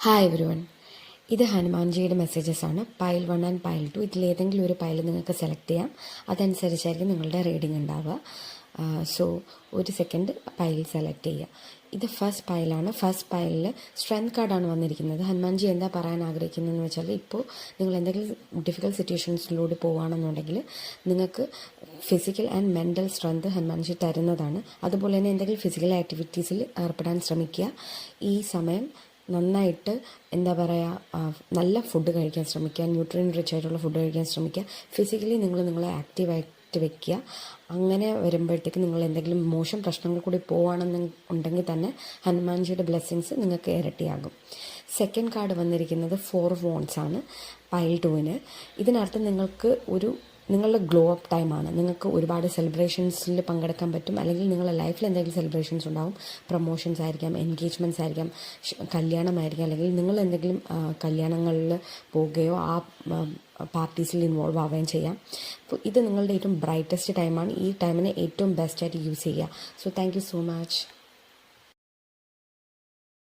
Hi everyone, ഇത് ഹനുമാൻജിയുടെ messages ആണ്. Pile 1 and pile 2 ഇതിലേതെങ്കിലും ഒരു പൈൽ നിങ്ങൾക്ക് സെലക്ട് ചെയ്യാം. അതനുസരിച്ചായിരിക്കും നിങ്ങളുടെ റീഡിംഗ് ഉണ്ടാവുക. സോ ഒരു സെക്കൻഡ് പൈൽ സെലക്ട് ചെയ്യുക. ഇത് ഫസ്റ്റ് പൈലാണ്. ഫസ്റ്റ് പൈലിൽ സ്ട്രെങ്ത് കാർഡാണ് വന്നിരിക്കുന്നത്. ഹനുമാൻജി എന്താ പറയാൻ ആഗ്രഹിക്കുന്നതെന്ന് വെച്ചാൽ, ഇപ്പോൾ നിങ്ങൾ എന്തെങ്കിലും ഡിഫിക്കൽട്ട് സിറ്റുവേഷൻസിലൂടെ പോവുകയാണെന്നുണ്ടെങ്കിൽ നിങ്ങൾക്ക് physical and mental strength Hanumanji തരുന്നതാണ്. അതുപോലെ തന്നെ എന്തെങ്കിലും ഫിസിക്കൽ ആക്ടിവിറ്റീസിൽ ഏർപ്പെടാൻ ശ്രമിക്കുക. ഈ സമയം നന്നായിട്ട് എന്താ പറയുക, നല്ല ഫുഡ് കഴിക്കാൻ ശ്രമിക്കുക, ന്യൂട്രിയൻ റിച്ച് ആയിട്ടുള്ള ഫുഡ് കഴിക്കാൻ ശ്രമിക്കുക. ഫിസിക്കലി നിങ്ങളെ ആക്റ്റീവായിട്ട് വെക്കുക. അങ്ങനെ വരുമ്പോഴത്തേക്ക് നിങ്ങൾ എന്തെങ്കിലും മോശം പ്രശ്നങ്ങൾ കൂടി പോവുകയാണെന്നുണ്ടെങ്കിൽ തന്നെ ഹനുമാൻജിയുടെ ബ്ലെസ്സിങ്സ് നിങ്ങൾക്ക് ഇരട്ടിയാകും. സെക്കൻഡ് കാർഡ് വന്നിരിക്കുന്നത് 4 ഓഫ് വോൺസ് ആണ് പൈൽ 2-ന്. ഇതിനർത്ഥം നിങ്ങൾക്ക് നിങ്ങളുടെ ഗ്ലോ അപ്പ് ടൈമാണ്. നിങ്ങൾക്ക് ഒരുപാട് സെലിബ്രേഷൻസിൽ പങ്കെടുക്കാൻ പറ്റും. അല്ലെങ്കിൽ നിങ്ങളുടെ ലൈഫിൽ എന്തെങ്കിലും സെലിബ്രേഷൻസ് ഉണ്ടാവും. പ്രൊമോഷൻസ് ആയിരിക്കാം, എൻഗേജ്മെൻറ്റ്സ് ആയിരിക്കാം, കല്യാണമായിരിക്കാം, അല്ലെങ്കിൽ നിങ്ങൾ എന്തെങ്കിലും കല്യാണങ്ങളിൽ പോവുകയോ ആ പാർട്ടീസിൽ ഇൻവോൾവ് ആവുകയും ചെയ്യാം. അപ്പോൾ ഇത് നിങ്ങളുടെ ഏറ്റവും ബ്രൈറ്റസ്റ്റ് ടൈമാണ്. ഈ ടൈമിനെ ഏറ്റവും ബെസ്റ്റായിട്ട് യൂസ് ചെയ്യുക. So thank you so much.